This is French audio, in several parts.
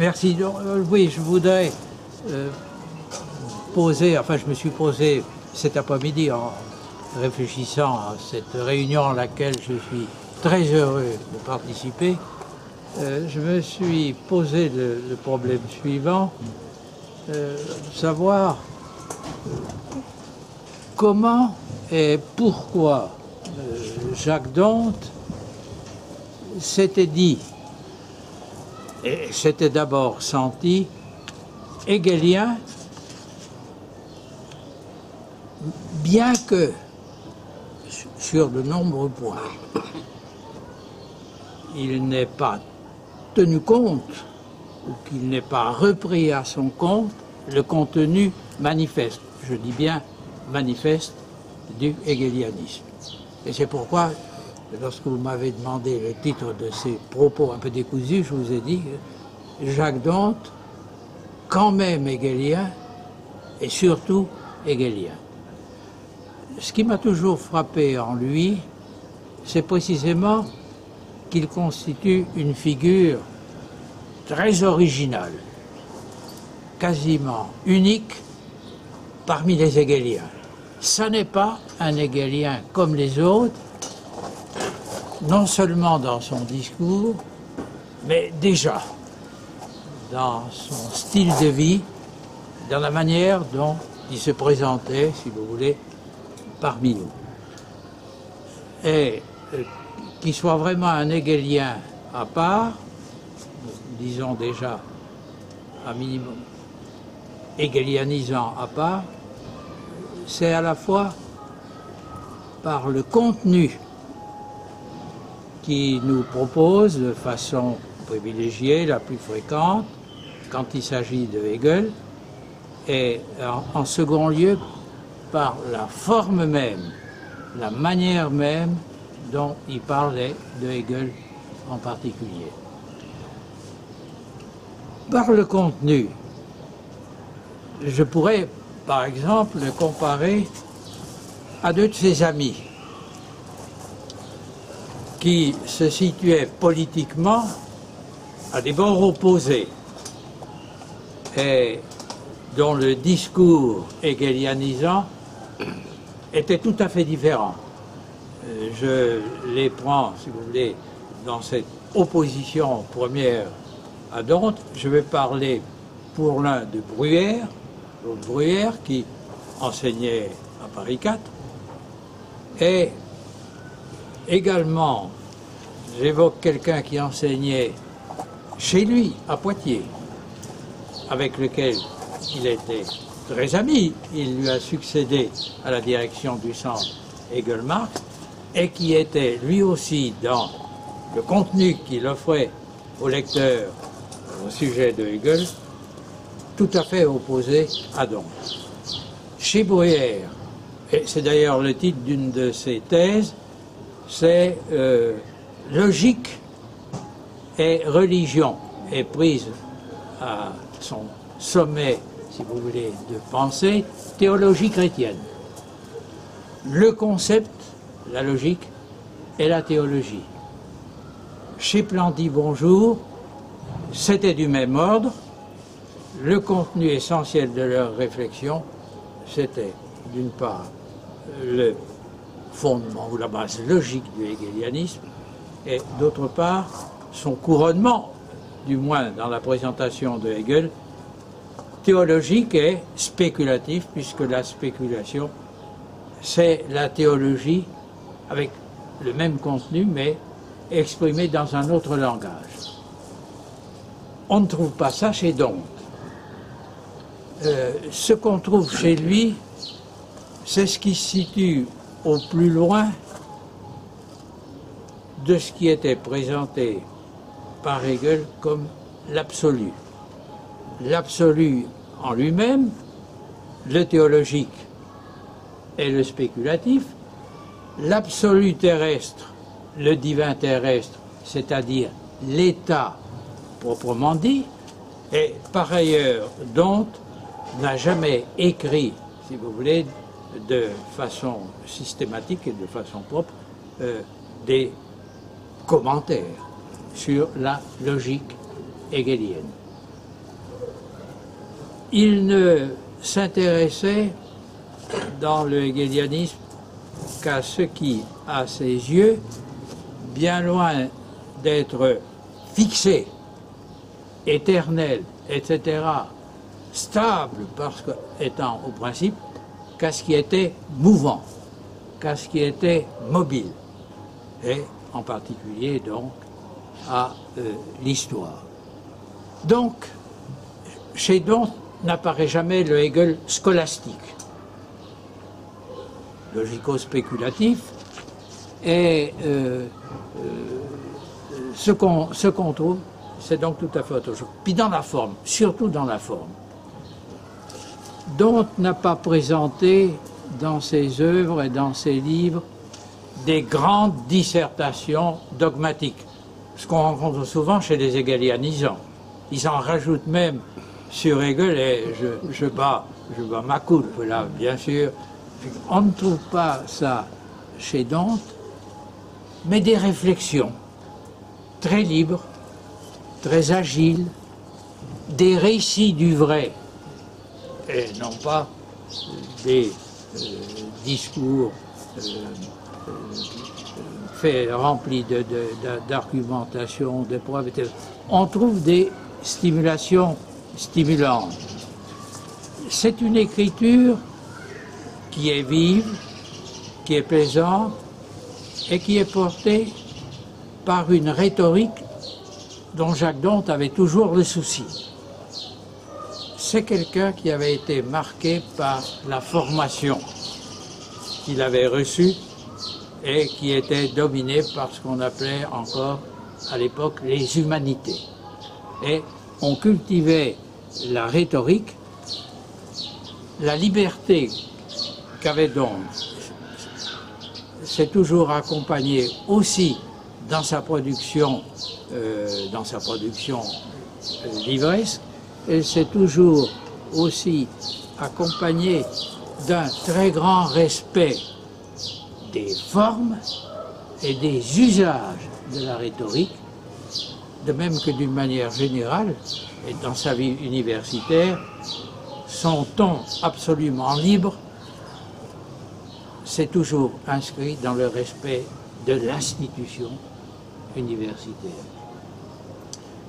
Merci. Oui, je voudrais poser, enfin je me suis posé cet après-midi en réfléchissant à cette réunion à laquelle je suis très heureux de participer. Je me suis posé le problème suivant, savoir comment et pourquoi Jacques D'Hondt s'était dit, et s'était d'abord senti, hegelien, bien que sur de nombreux points, il n'est pas tenu compte, ou qu'il n'est pas repris à son compte, le contenu manifeste, je dis bien manifeste, du hegelianisme. Et c'est pourquoi, lorsque vous m'avez demandé le titre de ces propos un peu décousus, je vous ai dit Jacques D'Hondt, quand même hegelien, et surtout hegelien. Ce qui m'a toujours frappé en lui, c'est précisément qu'il constitue une figure très originale, quasiment unique parmi les hegeliens. Ça n'est pas un hegelien comme les autres, non seulement dans son discours, mais déjà dans son style de vie, dans la manière dont il se présentait, si vous voulez, parmi nous. Et qu'il soit vraiment un hegelien à part, disons déjà un minimum hegelianisant à part, c'est à la fois par le contenu qui nous propose de façon privilégiée, la plus fréquente, quand il s'agit de Hegel, et en second lieu par la forme même, la manière même dont il parlait de Hegel en particulier. Par le contenu, je pourrais par exemple le comparer à deux de ses amis qui se situaient politiquement à des bords opposés et dont le discours hegelianisant était tout à fait différent. Je les prends, si vous voulez, dans cette opposition première à D'Hondt. Je vais parler pour l'un de Bruyère, l'autre Bruyère, qui enseignait à Paris 4, et également, j'évoque quelqu'un qui enseignait chez lui, à Poitiers, avec lequel il était très ami. Il lui a succédé à la direction du centre Hegel-Marx, et qui était lui aussi dans le contenu qu'il offrait aux lecteurs au sujet de Hegel, tout à fait opposé à D'Hondt. Chez Bruyère, et c'est d'ailleurs le titre d'une de ses thèses, c'est logique et religion, est prise à son sommet, si vous voulez, de pensée, théologie chrétienne. Le concept, la logique et la théologie. Chez Planty-Bonjour, c'était du même ordre. Le contenu essentiel de leur réflexion, c'était d'une part le fondement ou la base logique du hegelianisme, et d'autre part son couronnement, du moins dans la présentation de Hegel, théologique et spéculatif, puisque la spéculation, c'est la théologie avec le même contenu, mais exprimé dans un autre langage. On ne trouve pas ça chez D'Hondt. Ce qu'on trouve chez lui, c'est ce qui se situe au plus loin de ce qui était présenté par Hegel comme l'absolu. L'absolu en lui-même, le théologique et le spéculatif, l'absolu terrestre, le divin terrestre, c'est-à-dire l'état proprement dit, et par ailleurs, D'Hondt n'a jamais écrit, si vous voulez, de façon systématique et de façon propre, des commentaires sur la logique hegelienne. Il ne s'intéressait dans le hegelianisme qu'à ce qui, à ses yeux, bien loin d'être fixé, éternel, etc., stable, parce qu'étant au principe, qu'à ce qui était mouvant, qu'à ce qui était mobile, et en particulier donc à l'histoire. Donc, chez Dont n'apparaît jamais le Hegel scolastique, logico-spéculatif, et ce qu'on trouve, c'est donc tout à fait autre chose. Puis dans la forme, surtout dans la forme. Dont n'a pas présenté dans ses œuvres et dans ses livres des grandes dissertations dogmatiques, ce qu'on rencontre souvent chez les hegelianisants. Ils en rajoutent même sur Hegel, et je bats ma coupe là, bien sûr. On ne trouve pas ça chez Dont, mais des réflexions très libres, très agiles, des récits du vrai, et non pas des discours remplis d'argumentation, de preuves, etc. On trouve des stimulations stimulantes. C'est une écriture qui est vive, qui est plaisante et qui est portée par une rhétorique dont Jacques Dont avait toujours le souci. C'est quelqu'un qui avait été marqué par la formation qu'il avait reçue et qui était dominé par ce qu'on appelait encore à l'époque les humanités. Et on cultivait la rhétorique, la liberté qu'avait Dont. C'est toujours accompagné aussi dans sa production livresque, et c'est toujours aussi accompagné d'un très grand respect des formes et des usages de la rhétorique, de même que d'une manière générale, et dans sa vie universitaire, son ton absolument libre s'est toujours inscrit dans le respect de l'institution universitaire.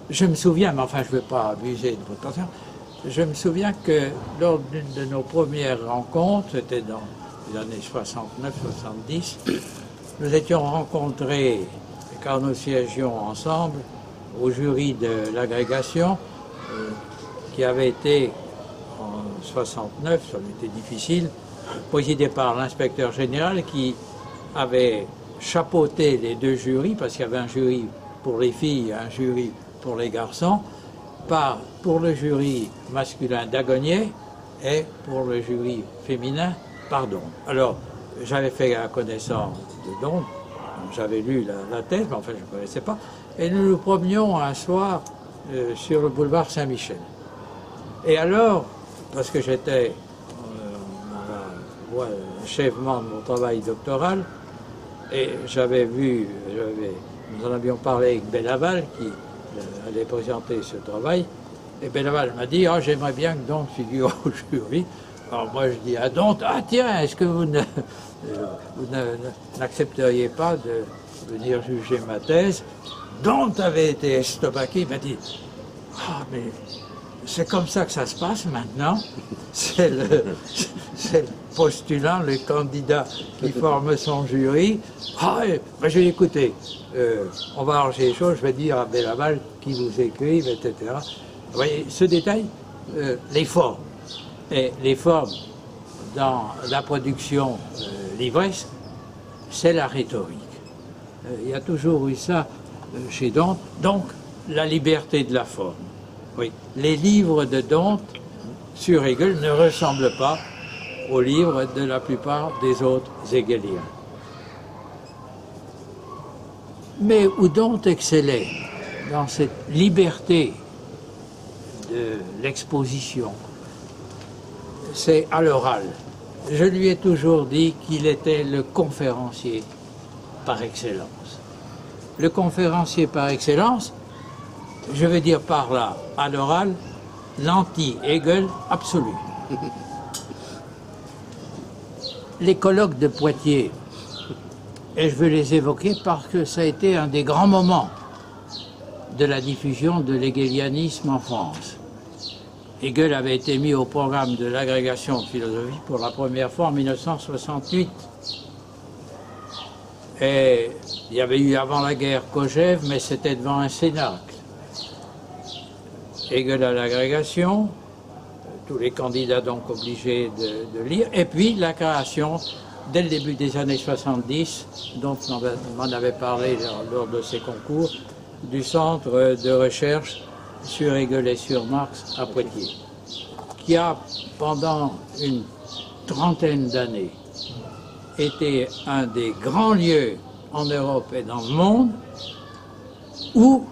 Je me souviens, mais enfin je ne vais pas abuser de votre attention, je me souviens que lors d'une de nos premières rencontres, c'était dans les années 69-70, nous étions rencontrés, car nous siégions ensemble, au jury de l'agrégation, qui avait été en 69, ça avait été difficile, présidé par l'inspecteur général qui avait chapeauté les deux jurys, parce qu'il y avait un jury pour les filles et un jury pour les garçons, pour le jury masculin Dagonier et pour le jury féminin par Dont. Alors, j'avais fait la connaissance de Dont, j'avais lu la thèse, mais enfin je ne connaissais pas, et nous nous promenions un soir sur le boulevard Saint-Michel. Et alors, parce que j'étais achèvement de mon travail doctoral, et j'avais vu, nous en avions parlé avec Bellaval, qui allait présenter ce travail, et Bellaval m'a dit « Ah, j'aimerais bien que Dont figure au jury ». Alors moi je dis à Dont « Ah tiens, est-ce que vous n'accepteriez pas de venir juger ma thèse ?» Dont avait été estomaqué, il m'a dit « Ah, mais c'est comme ça que ça se passe maintenant, c'est le postulant, le candidat qui forme son jury. Ah, ben je vais écouter, on va arranger les choses, je vais dire à Bellaval qui vous écrive, etc. » Vous voyez, ce détail, les formes. Et les formes dans la production livresque, c'est la rhétorique. Il y a toujours eu ça chez Dont. Donc, la liberté de la forme. Oui, les livres de Dont sur Hegel ne ressemblent pas aux livres de la plupart des autres hegeliens. Mais où Dont excellait dans cette liberté de l'exposition, c'est à l'oral. Je lui ai toujours dit qu'il était le conférencier par excellence. Le conférencier par excellence, je veux dire par là, à l'oral, l'anti-Hegel absolu. Les colloques de Poitiers, et je veux les évoquer parce que ça a été un des grands moments de la diffusion de l'hegelianisme en France. Hegel avait été mis au programme de l'agrégation de philosophie pour la première fois en 1968. Et il y avait eu avant la guerre Kojève, mais c'était devant un cénacle. Hegel à l'agrégation, tous les candidats donc obligés de lire, et puis la création, dès le début des années 70, dont on m'en avait parlé lors de ces concours, du centre de recherche sur Hegel et sur Marx à Poitiers, qui a pendant une trentaine d'années été un des grands lieux en Europe et dans le monde où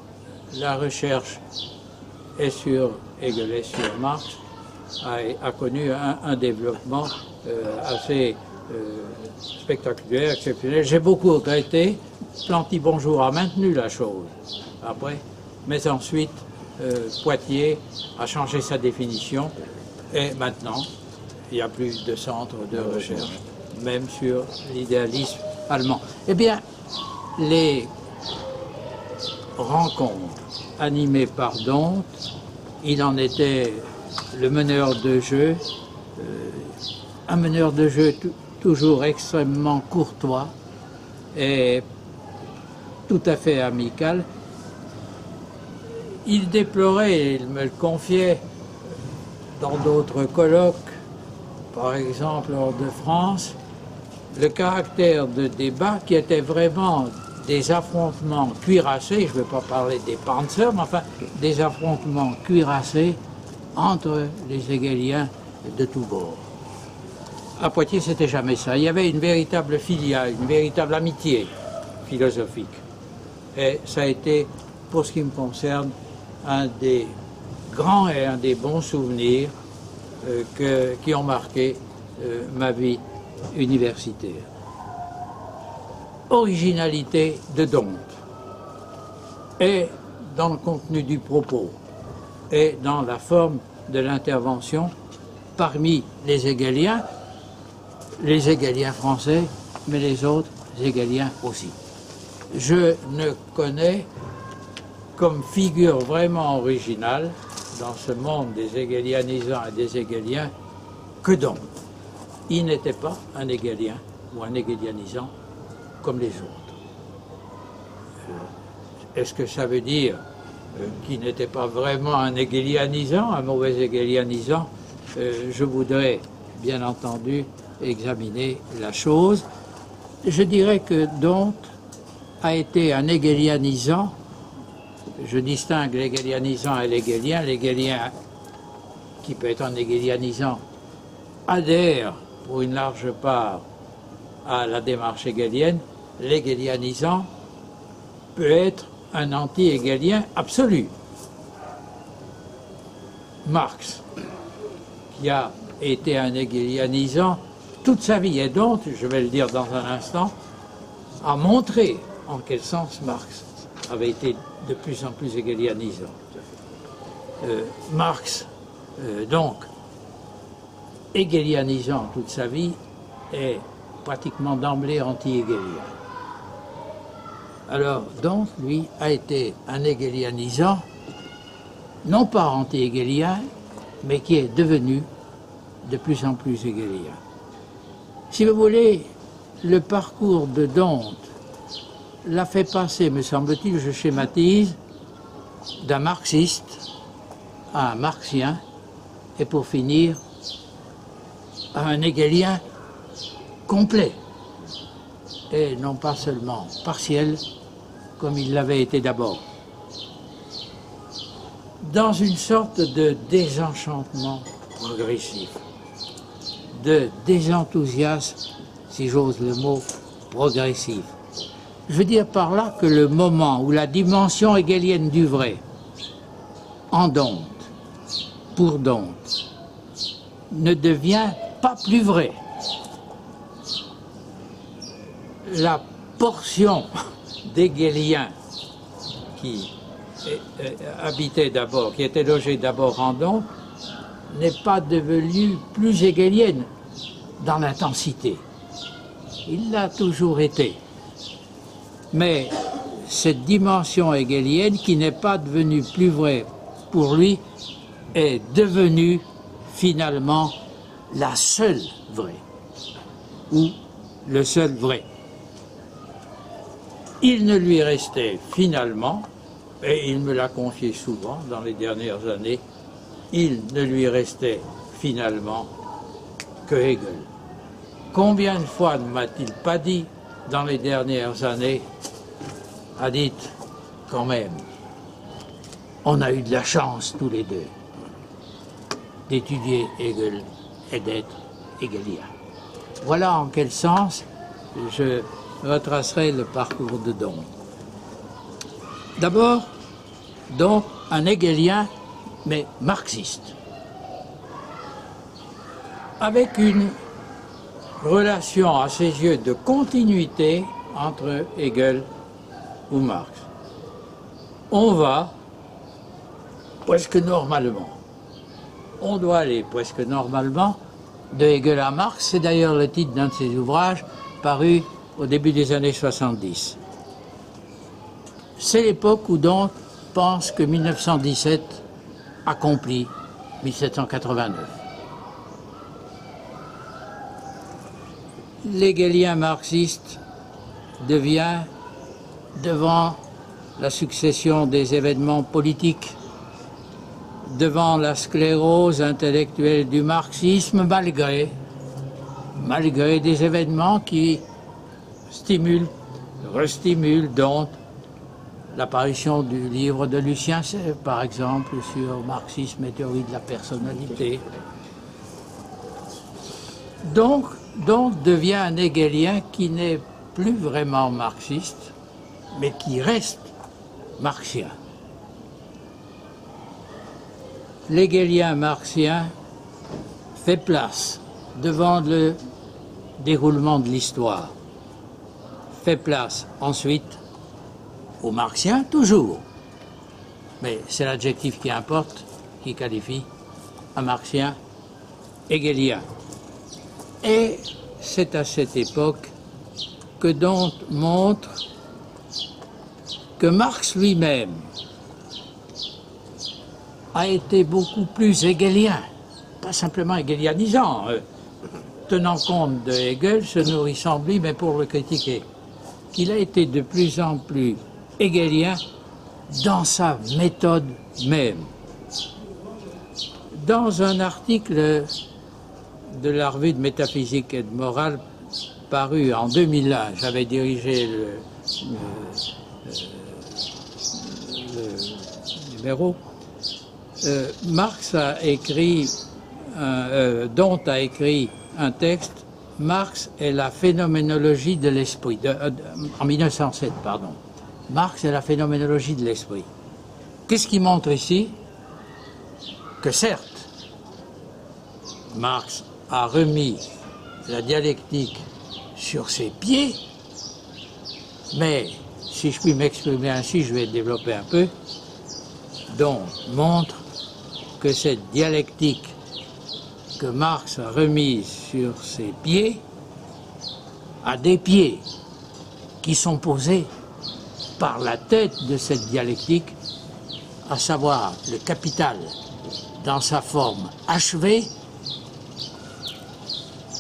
la recherche et sur Hegel et sur Marx a connu un développement assez spectaculaire, exceptionnel. J'ai beaucoup regretté. Planty Bonjour a maintenu la chose après, mais ensuite Poitiers a changé sa définition et maintenant il n'y a plus de centre de recherche, même sur l'idéalisme allemand. Eh bien, les rencontres animées par Dont, il en était le meneur de jeu, un meneur de jeu toujours extrêmement courtois et tout à fait amical. Il déplorait, il me le confiait dans d'autres colloques, par exemple hors de France, le caractère de débat qui était vraiment des affrontements cuirassés, je ne veux pas parler des Panzers, mais enfin des affrontements cuirassés entre les hegeliens de tous bords. À Poitiers, c'était jamais ça. Il y avait une véritable filia, une véritable amitié philosophique. Et ça a été, pour ce qui me concerne, un des grands et un des bons souvenirs qui ont marqué ma vie universitaire. Originalité de Dont, et dans le contenu du propos, et dans la forme de l'intervention parmi les hegeliens français, mais les autres hegeliens aussi. Je ne connais comme figure vraiment originale dans ce monde des hegelianisants et des hegeliens que Dont. Il n'était pas un hegelien ou un hegelianisant comme les autres. Est-ce que ça veut dire qu'il n'était pas vraiment un hegelianisant, un mauvais hegelianisant? Je voudrais, bien entendu, examiner la chose. Je dirais que Dont a été un hegelianisant. Je distingue l'hegelianisant et l'hegelien. L'hegelien, qui peut être un hegelianisant, adhère pour une large part à la démarche hegelienne. L'hegelianisant peut être un anti-hegelien absolu. Marx, qui a été un hegelianisant toute sa vie, et donc, je vais le dire dans un instant, a montré en quel sens Marx avait été de plus en plus hegelianisant. Marx, donc, hegelianisant toute sa vie, est pratiquement d'emblée anti-hegelien. Alors, Dont, lui, a été un hegelianisant, non pas anti-hegelien, mais qui est devenu de plus en plus hegelien. Si vous voulez, le parcours de Dont l'a fait passer, me semble-t-il, je schématise, d'un marxiste à un marxien, et pour finir, à un hegelien complet, et non pas seulement partiel, comme il l'avait été d'abord. Dans une sorte de désenchantement progressif, de désenthousiasme, si j'ose le mot, progressif. Je veux dire par là que le moment où la dimension hegelienne du vrai, en Dont, pour Dont, ne devient pas plus vrai, la portion d'hegeliens qui habitait d'abord, qui était logée d'abord en don, n'est pas devenue plus hegelienne dans l'intensité. Il l'a toujours été. Mais cette dimension hegelienne, qui n'est pas devenue plus vraie pour lui, est devenue finalement la seule vraie, ou le seul vrai. Il ne lui restait finalement, et il me l'a confié souvent dans les dernières années, il ne lui restait finalement que Hegel. Combien de fois ne m'a-t-il pas dit dans les dernières années, Adit, quand même, on a eu de la chance tous les deux d'étudier Hegel et d'être hegelien. Voilà en quel sens je retracerai le parcours de Don. D'abord, donc, un hegelien, mais marxiste, avec une relation à ses yeux de continuité entre Hegel ou Marx. On va presque normalement. On doit aller presque normalement de Hegel à Marx. C'est d'ailleurs le titre d'un de ses ouvrages paru au début des années 70. C'est l'époque où Don pense que 1917 accomplit 1789. L'hegelien marxiste devient, devant la succession des événements politiques, devant la sclérose intellectuelle du marxisme, malgré des événements qui stimulent, restimulent, dont l'apparition du livre de Lucien Sèvres, par exemple, sur marxisme et théorie de la personnalité. Donc devient un hegelien qui n'est plus vraiment marxiste, mais qui reste marxien. L'hegelien marxien fait place devant le déroulement de l'histoire, fait place ensuite au marxien toujours, mais c'est l'adjectif qui importe, qui qualifie un marxien hegelien. Et c'est à cette époque que Don montre que Marx lui-même a été beaucoup plus hegelien, pas simplement hegelianisant, tenant compte de Hegel, se nourrissant de lui, mais pour le critiquer, qu'il a été de plus en plus hegelien dans sa méthode même. Dans un article de la revue de métaphysique et de morale paru en 2001, j'avais dirigé le numéro, Marx a écrit, Don a écrit un texte, Marx et la phénoménologie de l'esprit, en 1907, pardon. Marx et la phénoménologie de l'esprit. Qu'est-ce qu'il montre ici? Que certes, Marx a remis la dialectique sur ses pieds, mais si je puis m'exprimer ainsi, je vais développer un peu. Donc, montre que cette dialectique que Marx a remise sur ses pieds a des pieds qui sont posés par la tête de cette dialectique, à savoir le capital dans sa forme achevée,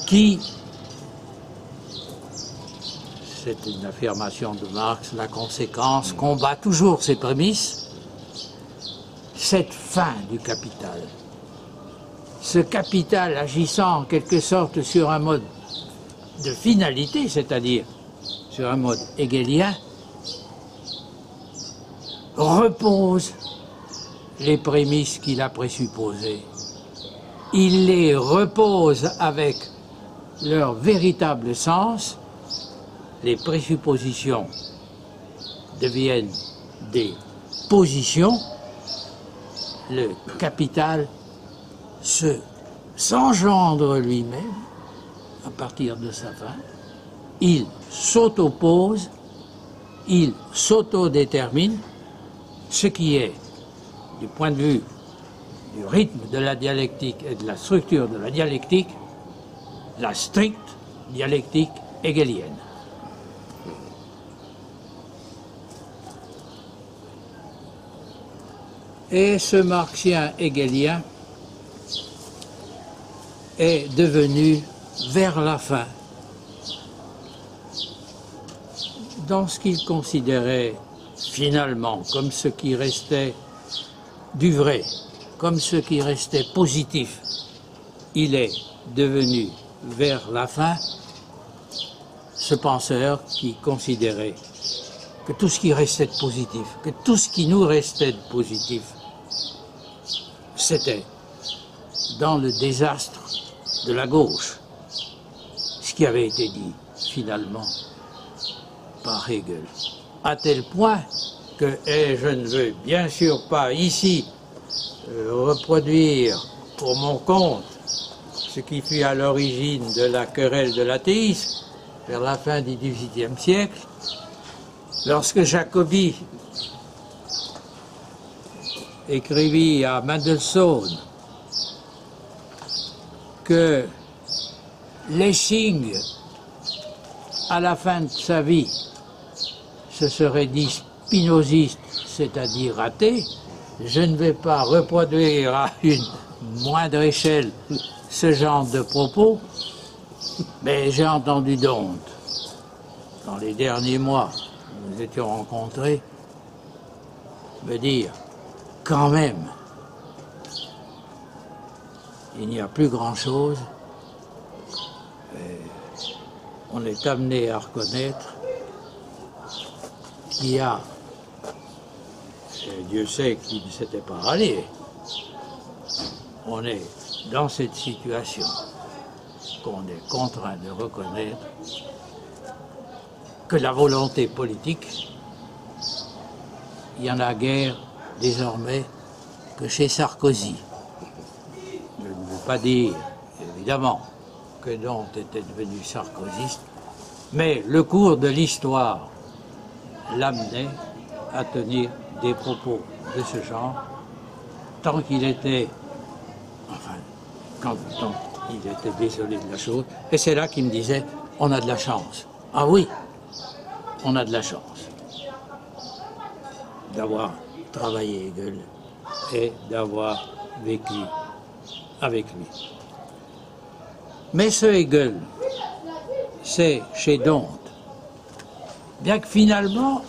qui, c'est une affirmation de Marx, la conséquence combat toujours ses prémices, cette fin du capital. Ce capital agissant en quelque sorte sur un mode de finalité, c'est-à-dire sur un mode hegelien, repose les prémices qu'il a présupposées. Il les repose avec leur véritable sens. Les présuppositions deviennent des positions. Le capital s'engendre lui-même à partir de sa fin. Il s'autopose, il s'autodétermine, ce qui est, du point de vue du rythme de la dialectique et de la structure de la dialectique, la stricte dialectique hegelienne. Et ce marxien hegelien est devenu, vers la fin, dans ce qu'il considérait finalement comme ce qui restait du vrai, comme ce qui restait positif, il est devenu, vers la fin, ce penseur qui considérait que tout ce qui restait de positif, que tout ce qui nous restait de positif, c'était dans le désastre de la gauche, ce qui avait été dit finalement par Hegel, à tel point que, et je ne veux bien sûr pas ici reproduire pour mon compte ce qui fut à l'origine de la querelle de l'athéisme vers la fin du XVIIIe siècle, lorsque Jacobi écrivit à Mendelssohn que Lessing, à la fin de sa vie, se serait dit spinoziste, c'est-à-dire athée, je ne vais pas reproduire à une moindre échelle ce genre de propos, mais j'ai entendu donc, dans les derniers mois, nous étions rencontrés, me dire, quand même, il n'y a plus grand-chose, on est amené à reconnaître qu'il y a, et Dieu sait qu'il ne s'était pas rallié, on est dans cette situation qu'on est contraint de reconnaître que la volonté politique, il n'y en a guère désormais que chez Sarkozy. Je ne veux pas dire, évidemment, que Dante était devenu sarkozyste, mais le cours de l'histoire l'amenait à tenir des propos de ce genre, tant qu'il était, enfin, quand il était désolé de la chose, et c'est là qu'il me disait, on a de la chance. Ah oui, on a de la chance d'avoir travaillé Hegel et d'avoir vécu avec lui. Mais ce Hegel, c'est chez Dante, bien que finalement,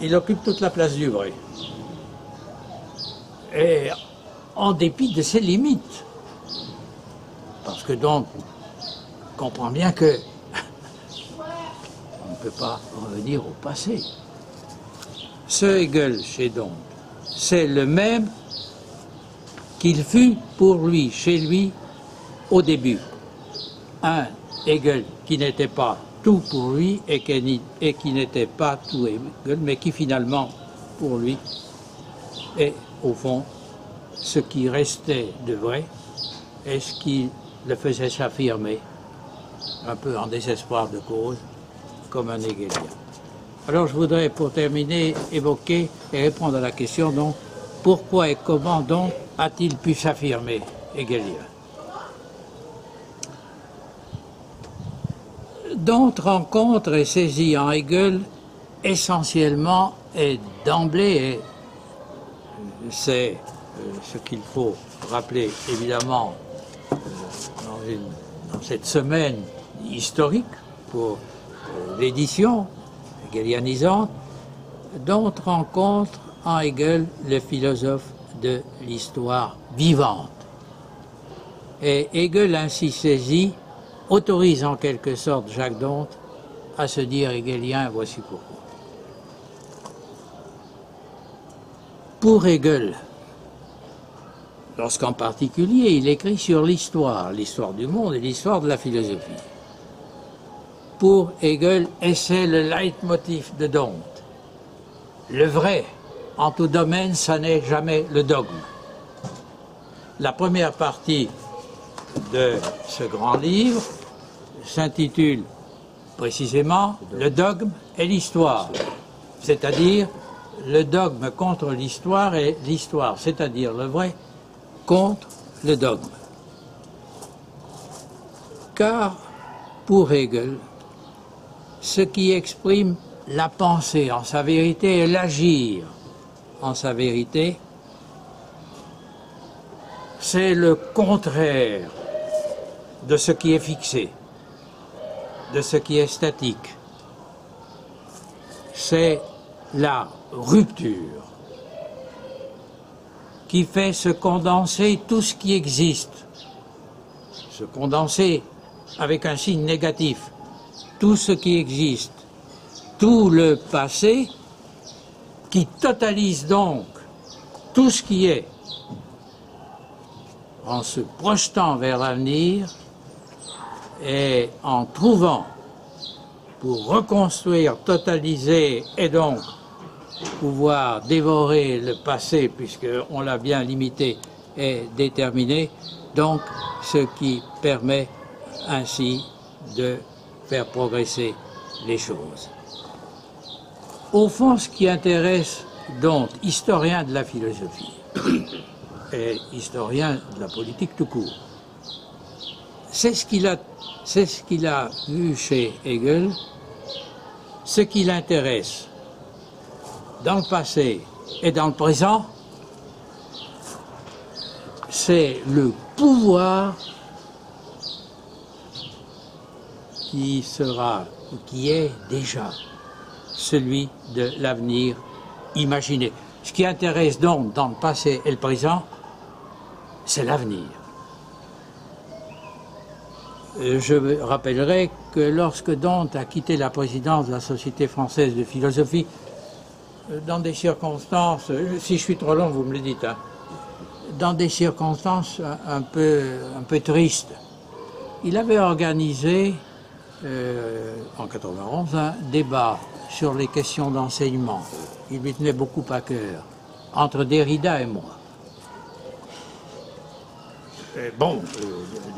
il occupe toute la place du vrai. Et en dépit de ses limites. Parce que Dante comprend bien que on ne peut pas revenir au passé. Ce Hegel chez Dante, c'est le même qu'il fut pour lui, chez lui, au début. Un Hegel qui n'était pas tout pour lui et qui n'était pas tout Hegel, mais qui finalement, pour lui, est au fond ce qui restait de vrai et ce qui le faisait s'affirmer, un peu en désespoir de cause, comme un Hegelien. Alors je voudrais, pour terminer, évoquer et répondre à la question, donc, pourquoi et comment donc a-t-il pu s'affirmer hegelien? Dante rencontre et saisit en Hegel essentiellement et d'emblée, et c'est ce qu'il faut rappeler évidemment dans cette semaine historique pour l'édition hegelianisante, Dante rencontre en Hegel le philosophe de l'histoire vivante. Et Hegel ainsi saisi autorise en quelque sorte Jacques Dante à se dire hegelien, voici pourquoi. Pour Hegel, lorsqu'en particulier il écrit sur l'histoire du monde et l'histoire de la philosophie, pour Hegel, et c'est le leitmotiv de Dante, le vrai, en tout domaine, ça n'est jamais le dogme. La première partie de ce grand livre s'intitule précisément « Le dogme et l'histoire », c'est-à-dire le dogme contre l'histoire et l'histoire, c'est-à-dire le vrai, contre le dogme. Car, pour Hegel, ce qui exprime la pensée en sa vérité et l'agir en sa vérité, c'est le contraire de ce qui est fixé, de ce qui est statique. C'est la rupture qui fait se condenser tout ce qui existe, se condenser avec un signe négatif, tout ce qui existe, tout le passé, qui totalise donc tout ce qui est, en se projetant vers l'avenir et en trouvant, pour reconstruire, totaliser et donc pouvoir dévorer le passé, puisqu'on l'a bien limité et déterminé, donc ce qui permet ainsi de faire progresser les choses. Au fond, ce qui intéresse donc historien de la philosophie et historien de la politique tout court, c'est ce qu'il a vu chez Hegel. Ce qui l'intéresse dans le passé et dans le présent, c'est le pouvoir qui sera, ou qui est déjà celui de l'avenir imaginé. Ce qui intéresse donc dans le passé et le présent, c'est l'avenir. Je rappellerai que lorsque Dont a quitté la présidence de la Société française de philosophie, dans des circonstances, si je suis trop long, vous me le dites, hein, dans des circonstances un peu tristes, il avait organisé en 91 un débat sur les questions d'enseignement. Il lui tenait beaucoup à cœur, entre Derrida et moi.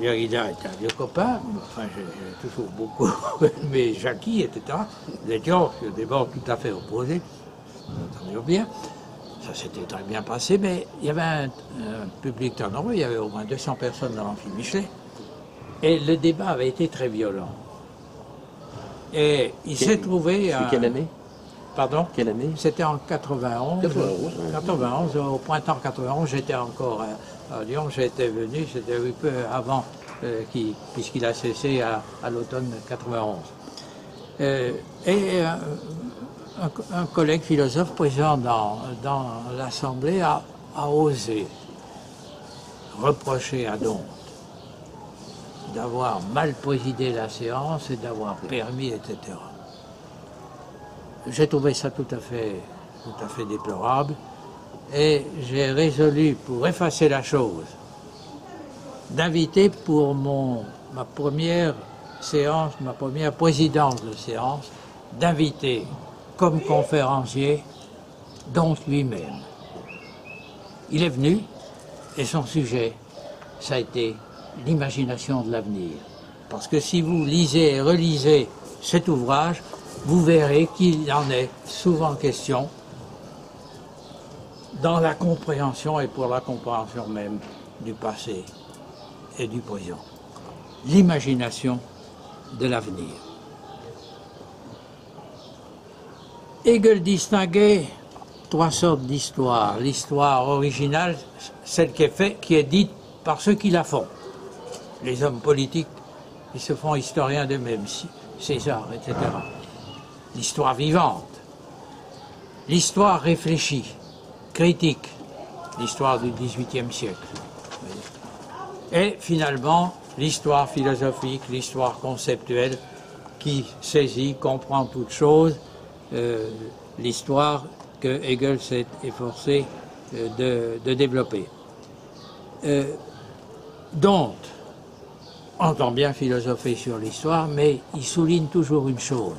Derrida était un vieux copain, enfin j'ai toujours beaucoup aimé Jacqui, etc. Nous étions sur des bords tout à fait opposés, nous entendions bien. Ça s'était très bien passé, mais il y avait un public très nombreux, il y avait au moins 200 personnes dans l'amphi Michelet, et le débat avait été très violent. Et il s'est trouvé... C'est quelle année? Pardon? Quelle année? C'était en 91. 91, au printemps 91, j'étais encore à Lyon, j'étais venu, c'était un peu avant, puisqu'il a cessé à l'automne 91. Un collègue philosophe présent dans l'Assemblée a osé reprocher à Dont d'avoir mal présidé la séance et d'avoir permis, etc. J'ai trouvé ça tout à fait déplorable et j'ai résolu, pour effacer la chose, d'inviter pour ma première séance, ma première présidence de séance, d'inviter comme conférencier Dont lui-même. Il est venu et son sujet, ça a été l'imagination de l'avenir. Parce que si vous lisez et relisez cet ouvrage, vous verrez qu'il en est souvent question dans la compréhension et pour la compréhension même du passé et du présent. L'imagination de l'avenir. Hegel distinguait trois sortes d'histoire. L'histoire originale, celle qui est dite par ceux qui la font. Les hommes politiques, ils se font historiens d'eux-mêmes, César, etc. L'histoire vivante, l'histoire réfléchie, critique, l'histoire du XVIIIe siècle. Et finalement, l'histoire philosophique, l'histoire conceptuelle qui saisit, comprend toute chose, l'histoire que Hegel s'est efforcé de développer. Dont entend bien philosopher sur l'histoire, mais il souligne toujours une chose,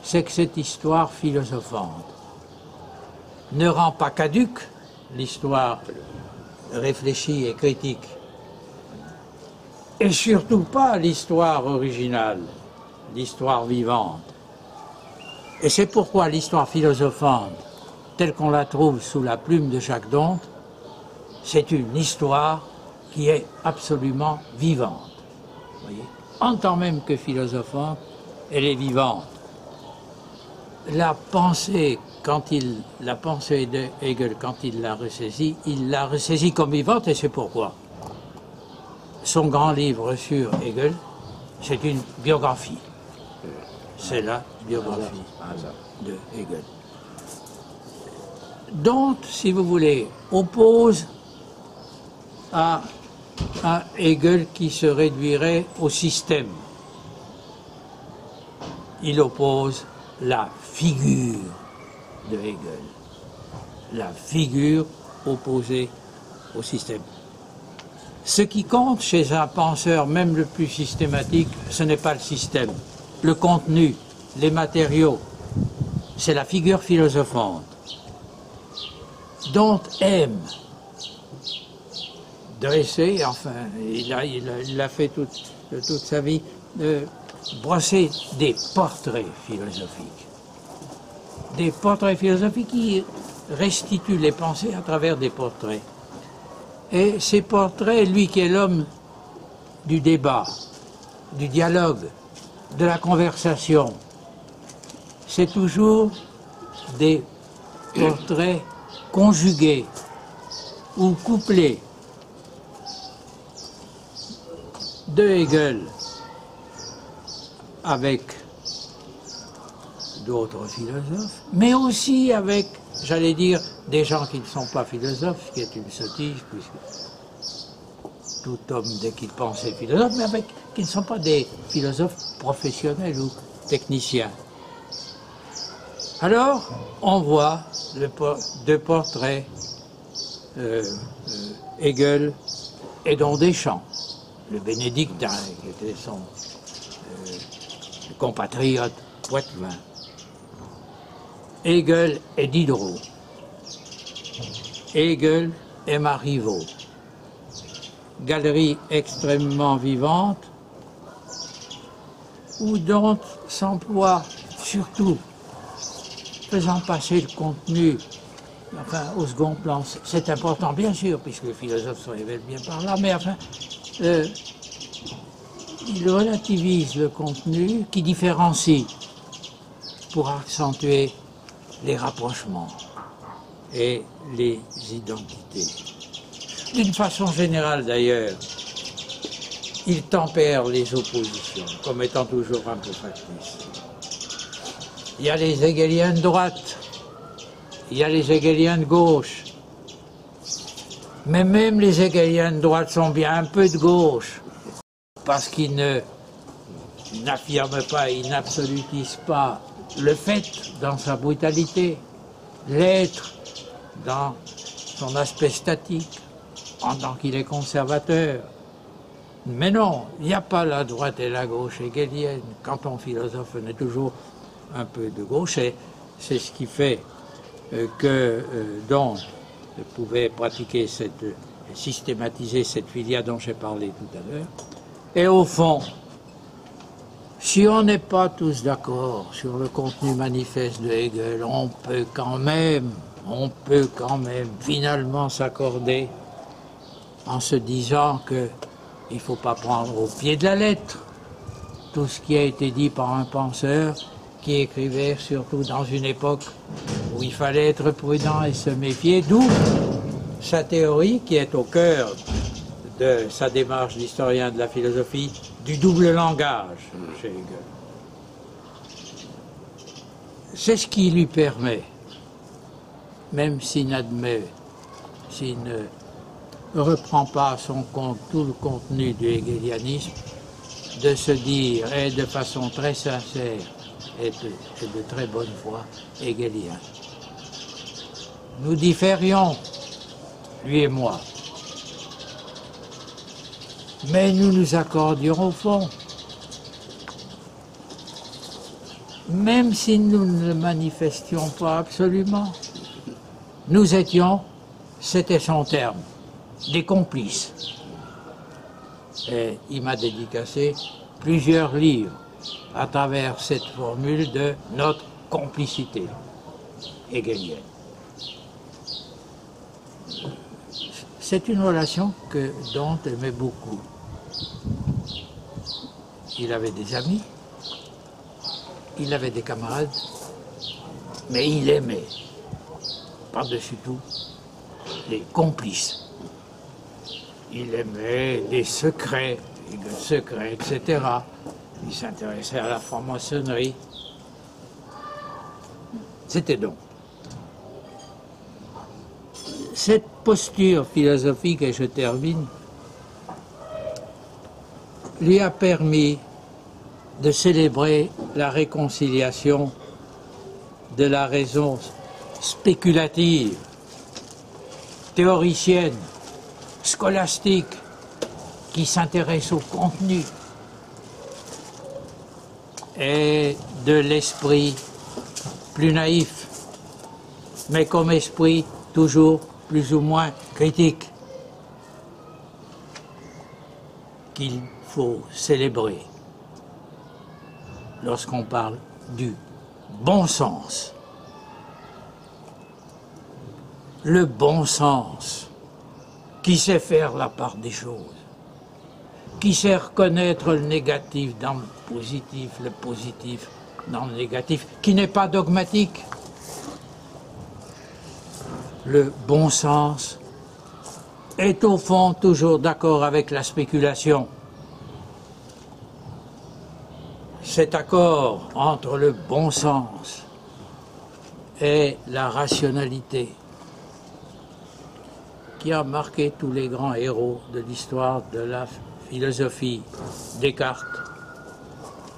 c'est que cette histoire philosophante ne rend pas caduque l'histoire réfléchie et critique, et surtout pas l'histoire originale, l'histoire vivante. Et c'est pourquoi l'histoire philosophante telle qu'on la trouve sous la plume de Jacques D'Hondt, c'est une histoire qui est absolument vivante. Vous voyez, en tant même que philosophante, elle est vivante. La pensée de Hegel, quand il l'a ressaisie comme vivante, et c'est pourquoi son grand livre sur Hegel, c'est une biographie. C'est la biographie de Hegel. Dont, si vous voulez, oppose à un Hegel qui se réduirait au système. Il oppose la figure de Hegel, la figure opposée au système. Ce qui compte chez un penseur, même le plus systématique, ce n'est pas le système, le contenu, les matériaux, c'est la figure philosophante. Dont aime dresser, enfin, il a fait toute sa vie, brosser des portraits philosophiques. Des portraits philosophiques qui restituent les pensées à travers des portraits. Et ces portraits, lui qui est l'homme du débat, du dialogue, de la conversation, c'est toujours des portraits conjugués ou couplés de Hegel avec d'autres philosophes, mais aussi avec, j'allais dire, des gens qui ne sont pas philosophes, ce qui est une sottise, puisque tout homme, dès qu'il pense, est philosophe, mais avec qui ne sont pas des philosophes professionnels ou techniciens. Alors, on voit deux portraits, Hegel et Don Deschamps, le bénédictin, qui était son compatriote poitevin. Hegel et Diderot. Hegel et Marivaux. Galerie extrêmement vivante, où Dante s'emploie surtout, faisant passer le contenu enfin, au second plan. C'est important, bien sûr, puisque les philosophes se révèlent bien par là, mais enfin, il relativise le contenu qui différencie pour accentuer les rapprochements et les identités. D'une façon générale d'ailleurs, il tempère les oppositions, comme étant toujours un peu factices. Il y a les hegeliens de droite, il y a les hegeliens de gauche, mais même les hegeliens de droite sont bien un peu de gauche, parce qu'ils n'affirment pas, ils n'absolutisent pas le fait dans sa brutalité, l'être dans son aspect statique, en tant qu'il est conservateur. Mais non, il n'y a pas la droite et la gauche hegelienne. Quand on philosophe, on est toujours un peu de gauche, et c'est ce qui fait que Dante pouvait pratiquer systématiser cette filia dont j'ai parlé tout à l'heure. Et au fond, si on n'est pas tous d'accord sur le contenu manifeste de Hegel, on peut quand même finalement s'accorder en se disant qu'il ne faut pas prendre au pied de la lettre tout ce qui a été dit par un penseur qui écrivait surtout dans une époque où il fallait être prudent et se méfier, d'où sa théorie qui est au cœur de sa démarche d'historien de la philosophie, du double langage chez Hegel. C'est ce qui lui permet, même s'il ne reprend pas à son compte tout le contenu du hegelianisme, de se dire, et de façon très sincère et de très bonne foi, hegelien. Nous différions, lui et moi, mais nous nous accordions au fond. Même si nous ne le manifestions pas absolument, nous étions, c'était son terme, des complices. Et il m'a dédicacé plusieurs livres à travers cette formule de notre complicité hegelienne. c'est une relation que Dante aimait beaucoup. Il avait des amis, il avait des camarades, mais il aimait, par-dessus tout, les complices. Il aimait les secrets, etc. Il s'intéressait à la franc-maçonnerie. C'était donc. Cette posture philosophique, et je termine, lui a permis de célébrer la réconciliation de la raison spéculative, théoricienne, scolastique, qui s'intéresse au contenu, et de l'esprit plus naïf, mais comme esprit toujours plus ou moins critique, qu'il faut célébrer lorsqu'on parle du bon sens. Le bon sens qui sait faire la part des choses, qui sait reconnaître le négatif dans le positif dans le négatif, qui n'est pas dogmatique. Le bon sens est au fond toujours d'accord avec la spéculation. Cet accord entre le bon sens et la rationalité qui a marqué tous les grands héros de l'histoire de la philosophie. Descartes,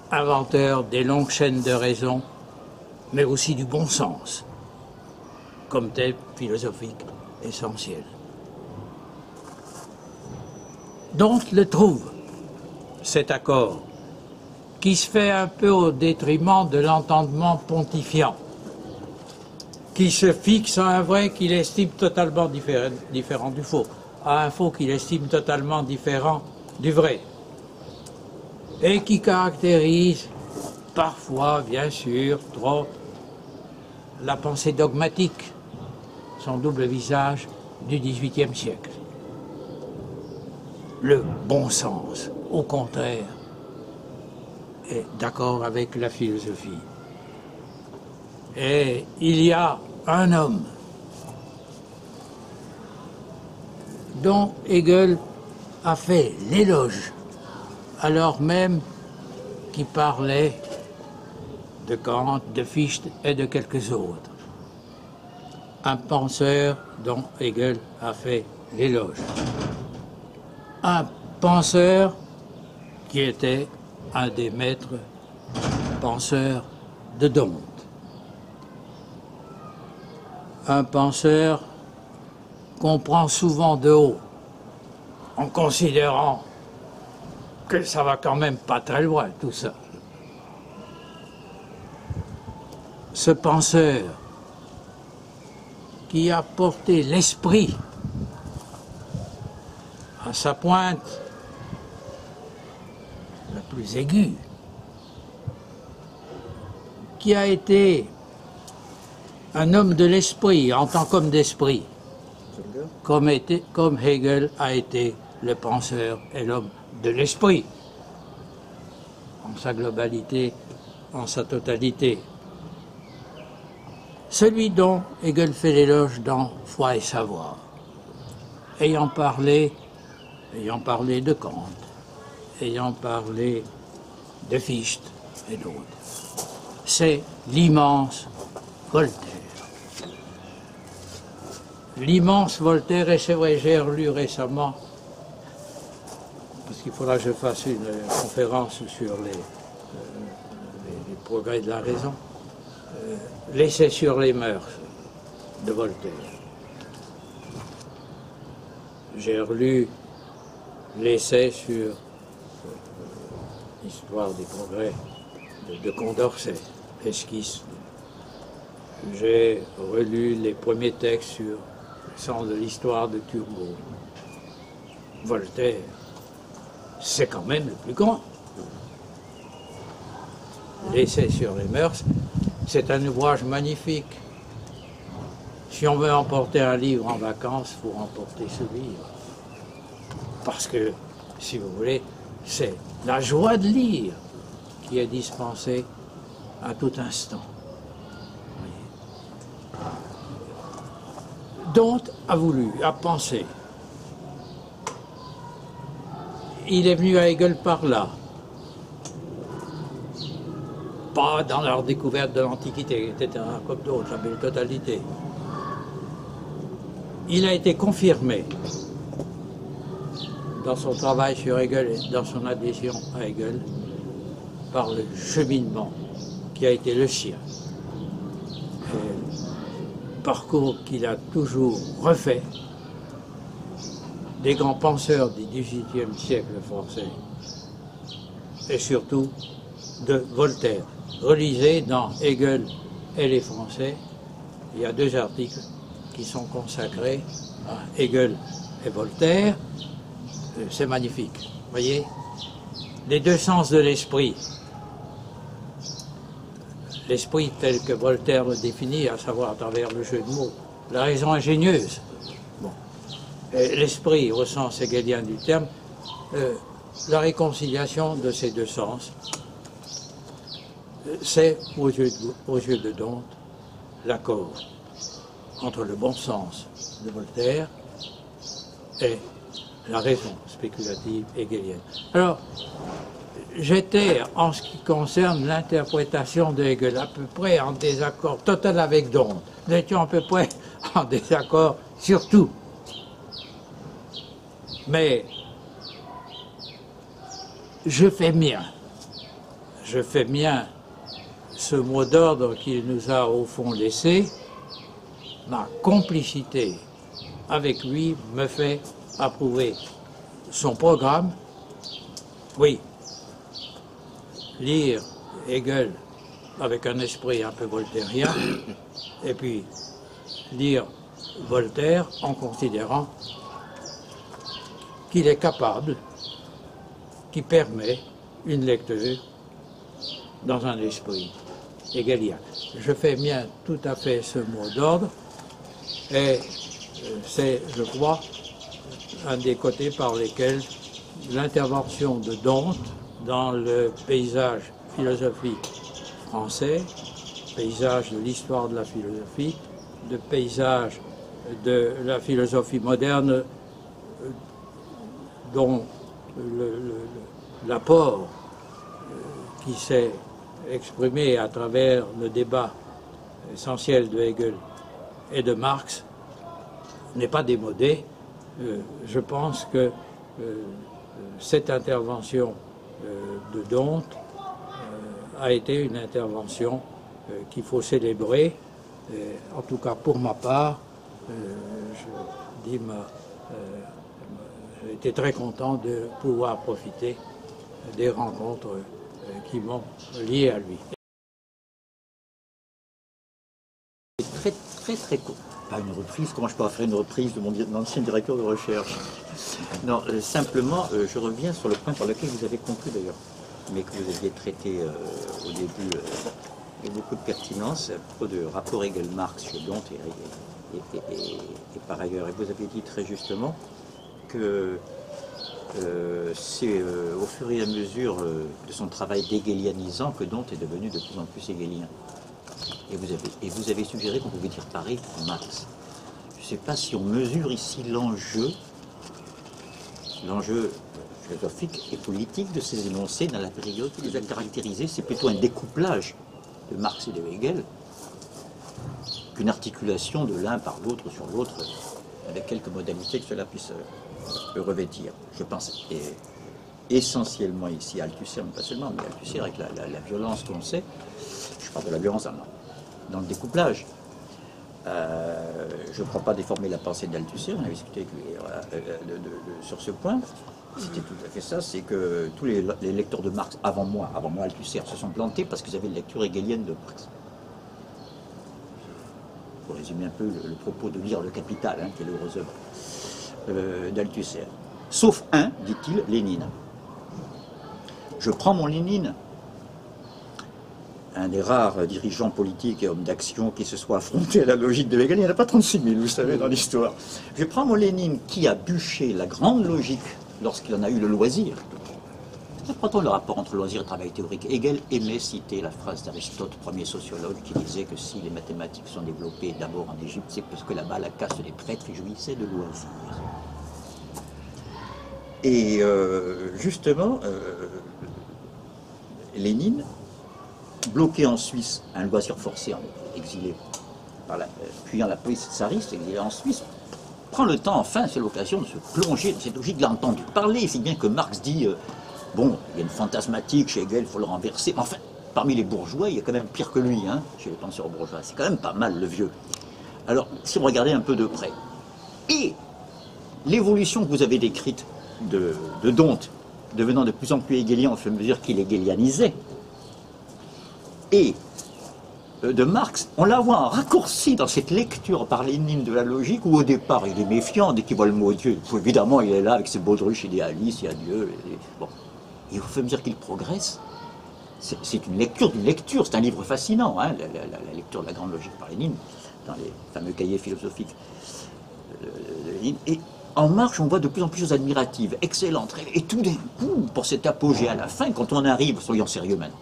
inventeur des longues chaînes de raison, mais aussi du bon sens, comme thème philosophique essentiel. Donc le trouve, cet accord, qui se fait un peu au détriment de l'entendement pontifiant, qui se fixe à un vrai qu'il estime totalement différent du faux, à un faux qu'il estime totalement différent du vrai, et qui caractérise parfois, bien sûr, trop la pensée dogmatique, son double visage du XVIIIe siècle. Le bon sens, au contraire, est d'accord avec la philosophie. Et il y a un homme dont Hegel a fait l'éloge, alors même qu'il parlait de Kant, de Fichte et de quelques autres. Un penseur dont Hegel a fait l'éloge. Un penseur qui était un des maîtres penseurs de Dante. Un penseur qu'on prend souvent de haut, en considérant que ça va quand même pas très loin, tout ça. Ce penseur qui a porté l'esprit à sa pointe la plus aiguë, qui a été un homme de l'esprit en tant qu'homme d'esprit, comme Hegel a été le penseur et l'homme de l'esprit, en sa globalité, en sa totalité. Celui dont Hegel fait l'éloge dans Foi et Savoir, ayant parlé de Kant, ayant parlé de Fichte et d'autres. C'est l'immense Voltaire. L'immense Voltaire, et c'est vrai, j'ai relu récemment, parce qu'il faudra que je fasse une conférence sur les progrès de la raison, l'essai sur les mœurs de Voltaire. J'ai relu l'essai sur l'histoire des progrès de Condorcet, esquisse. J'ai relu les premiers textes sur le sens de l'histoire de Turgot. Voltaire, c'est quand même le plus grand. L'essai sur les mœurs, c'est un ouvrage magnifique Si on veut emporter un livre en vacances, il faut emporter ce livre. Parce que, si vous voulez, c'est la joie de lire qui est dispensée à tout instant. Dante a voulu, a pensé. Il est venu à Hegel par là. Pas dans leur découverte de l'Antiquité, etc., comme d'autres, la belle totalité. Il a été confirmé dans son travail sur Hegel et dans son adhésion à Hegel par le cheminement qui a été le sien. Parcours qu'il a toujours refait des grands penseurs du XVIIIe siècle français et surtout de Voltaire. Relisez dans Hegel et les Français, il y a 2 articles qui sont consacrés à Hegel et Voltaire. C'est magnifique, voyez, les 2 sens de l'esprit. L'esprit tel que Voltaire le définit, à savoir à travers le jeu de mots, la raison ingénieuse. Bon. L'esprit, au sens hegelien du terme, la réconciliation de ces 2 sens, c'est, aux yeux de Dante, l'accord entre le bon sens de Voltaire et la raison spéculative hegelienne. Alors, j'étais, en ce qui concerne l'interprétation de Hegel, à peu près en désaccord total avec Dante. Nous étions à peu près en désaccord sur tout. Mais je fais mien ce mot d'ordre qu'il nous a au fond laissé. Ma complicité avec lui me fait approuver son programme. Oui, lire Hegel avec un esprit un peu voltairien, et puis lire Voltaire en considérant qu'il est capable, qui permet une lecture dans un esprit hegelien. Je fais mien tout à fait ce mot d'ordre, et c'est, je crois, un des côtés par lesquels l'intervention de Dante dans le paysage philosophique français, paysage de l'histoire de la philosophie, le paysage de la philosophie moderne, dont l'apport qui s'est exprimé à travers le débat essentiel de Hegel et de Marx n'est pas démodé. Je pense que cette intervention de Dante a été une intervention qu'il faut célébrer. En tout cas, pour ma part, j'ai été très content de pouvoir profiter des rencontres qui m'ont lié à lui. Très court. Pas une reprise, comment je pourrais faire une reprise de mon ancien directeur de recherche? Non, simplement, je reviens sur le point par lequel vous avez conclu d'ailleurs, mais que vous aviez traité au début avec beaucoup de pertinence, à propos de rapport Hegel-Marx chez Dante et par ailleurs. Et vous avez dit très justement que c'est au fur et à mesure de son travail d'hegelianisant que Dante est devenu de plus en plus hegelien. Et vous avez suggéré qu'on pouvait dire pareil pour Marx. Je ne sais pas si on mesure ici l'enjeu philosophique et politique de ces énoncés dans la période qui les a caractérisés. C'est plutôt un découplage de Marx et de Hegel qu'une articulation de l'un par l'autre sur l'autre, avec quelques modalités que cela puisse revêtir. Je pense essentiellement ici à Althusser, mais pas seulement, mais Althusser avec la violence qu'on sait. Je parle de la violence dans le découplage. Je ne crois pas déformer la pensée d'Althusser, on avait discuté avec lui sur ce point. C'était tout à fait ça, c'est que tous les lecteurs de Marx avant moi Althusser, se sont plantés parce qu'ils avaient une lecture hegelienne de Marx. Pour résumer un peu le propos de lire Le Capital, qui est l'heureuse œuvre d'Althusser. Sauf un, dit-il, Lénine. Je prends mon Lénine un des rares dirigeants politiques et hommes d'action qui se soit affronté à la logique de Hegel. Il n'y en a pas 36 000, vous savez, dans l'histoire. Je prends mon Lénine qui a bûché la grande logique lorsqu'il en a eu le loisir. Prenons le rapport entre loisir et travail théorique. Hegel aimait citer la phrase d'Aristote, premier sociologue, qui disait que si les mathématiques sont développées d'abord en Égypte, c'est parce que là-bas la caste des prêtres jouissait de loisirs. Et justement, Lénine, bloqué en Suisse, un loisir forcé, exilé, fuyant la police tsariste, exilé en Suisse, prend le temps, enfin, c'est l'occasion de se plonger dans cette logique. Il a entendu parler, si bien que Marx dit bon, il y a une fantasmatique chez Hegel, il faut le renverser. Enfin, parmi les bourgeois, il y a quand même pire que lui, hein, chez les penseurs bourgeois. C'est quand même pas mal, le vieux. Alors, si on regardait un peu de près, et l'évolution que vous avez décrite de Dante, devenant de plus en plus hegelien au fur et à mesure qu'il hegelianisait, et de Marx, on la voit en raccourci dans cette lecture par Lénine de la logique, où au départ il est méfiant dès qu'il voit le mot Dieu. Évidemment, il est là avec ses baudruches idéalistes, il y a Dieu. Bon. Et au fur et à mesure qu'il progresse, c'est une lecture d'une lecture, c'est un livre fascinant, hein, la lecture de la grande logique par Lénine, dans les fameux cahiers philosophiques de Lénine. Et en marche, on voit de plus en plus de choses admiratives, excellentes. Et tout d'un coup, pour cet apogée à la fin, quand on arrive, soyons sérieux maintenant,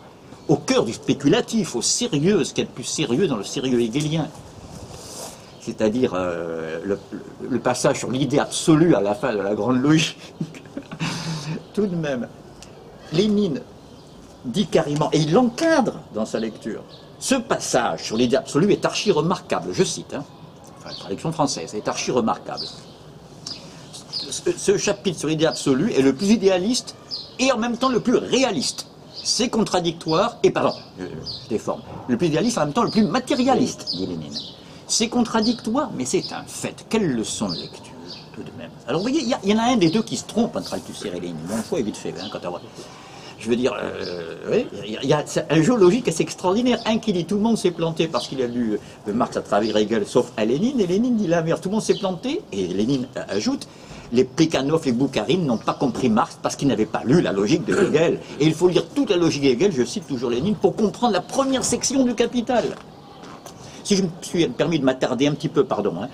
au cœur du spéculatif, au sérieux, ce qu'il y a de plus sérieux dans le sérieux hegelien, c'est-à-dire le passage sur l'idée absolue à la fin de la grande logique, tout de même, Lénine dit carrément, et il l'encadre dans sa lecture, ce passage sur l'idée absolue est archi remarquable, je cite, hein, enfin, la traduction française, est archi remarquable. Ce chapitre sur l'idée absolue est le plus idéaliste et en même temps le plus réaliste. C'est contradictoire, et pardon, je déforme, le plus idéaliste en même temps le plus matérialiste, dit Lénine. C'est contradictoire, mais c'est un fait. Quelle leçon de lecture, tout de même. Alors vous voyez, il y en a un des deux qui se trompe entre Althusser et Lénine. Mon choix est vite fait, hein, quand on voit. Je veux dire, oui, il y a un jeu logique assez extraordinaire. Un qui dit tout le monde s'est planté parce qu'il a lu Marx à travers Hegel, sauf à Lénine, et Lénine dit l'inverse, tout le monde s'est planté, et Lénine ajoute, les Plekhanov et Boukharine n'ont pas compris Marx parce qu'ils n'avaient pas lu la logique de Hegel. Et il faut lire toute la logique de Hegel, je cite toujours Lénine, pour comprendre la première section du Capital. Si je me suis permis de m'attarder un petit peu, pardon, hein,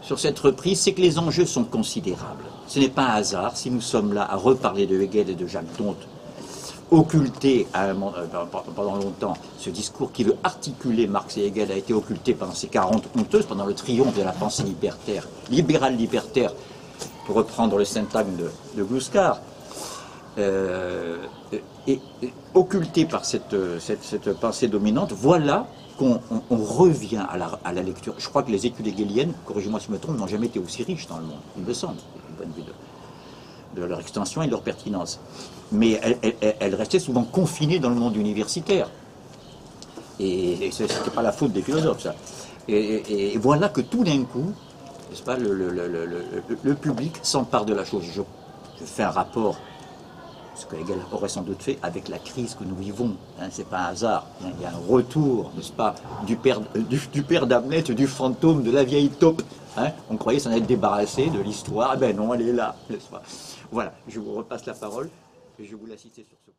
sur cette reprise, c'est que les enjeux sont considérables. Ce n'est pas un hasard si nous sommes là à reparler de Hegel et de Jacques Dante, occulté pendant longtemps, ce discours qui veut articuler Marx et Hegel a été occulté pendant ces 40 honteuses, pendant le triomphe de la pensée libertaire, libérale-libertaire, pour reprendre le syntagme de Gluskar, et occulté par cette pensée dominante, voilà qu'on revient à la lecture. Je crois que les études hegeliennes, corrigez-moi si je me trompe, n'ont jamais été aussi riches dans le monde, il me semble, du point de vue de leur extension et de leur pertinence. Mais elles restaient souvent confinées dans le monde universitaire. Et ce n'était pas la faute des philosophes, ça. Et voilà que tout d'un coup, n'est-ce pas, le public s'empare de la chose. Je fais un rapport, ce que Hegel aurait sans doute fait, avec la crise que nous vivons. Hein, c'est pas un hasard. Il y a un retour, n'est-ce pas, du père d'Hamlet, du fantôme de la vieille taupe. Hein, on croyait s'en être débarrassé de l'histoire. Eh ben non, elle est là, n'est-ce pas. Voilà, je vous repasse la parole et je vous la citer sur ce point.